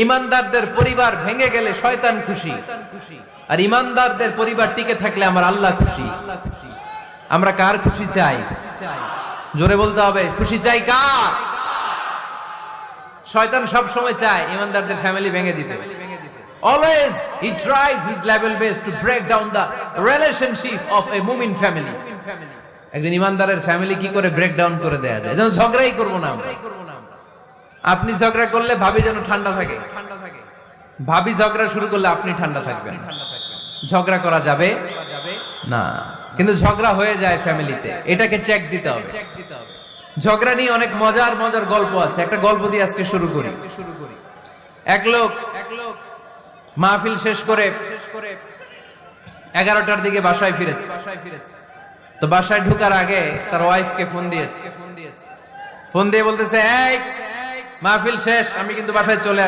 ইমানদারদের পরিবার ভেঙে গেলে শয়তান খুশি, আর ইমানদারদের পরিবার টিকে থাকলে আমার আল্লাহ খুশি। আমরা কার খুশি চাই? জোরে বলতে হবে, খুশি চাই কার? শয়তান সব সময় চায় ইমানদারদের ফ্যামিলি ভেঙে দিতে। Always he tries his level best to break down the relationship of a mu'min family. একজন ইমানদারের ফ্যামিলি কি করে ব্রেক ডাউন করে দেয়া যায়? যেন ঝগড়াই করব না আমরা। আপনি ঝগড়া করলে ভাবি যেন ঠান্ডা থাকে, ভাবি ঝগড়া শুরু করলে আপনি ঠান্ডা থাকবেন। ঝগড়া করা যাবে না, কিন্তু ঝগড়া হয়ে যায় ফ্যামিলিতে, এটাকে চেক দিতে হবে। ঝগড়া নিয়ে অনেক মজার মজার গল্প আছে। একটা গল্প দিয়ে আজকে শুরু করি। এক লোক মাহফিল শেষ করে 11টার দিকে বাসায় ফিরেছে। তো বাসায় ঢোকার আগে তার ওয়াইফকে ফোন দিয়েছে। ফোন দিয়ে বলতেছে, এই মাহফিল শেষ, আমি কিন্তু বাসায় চলে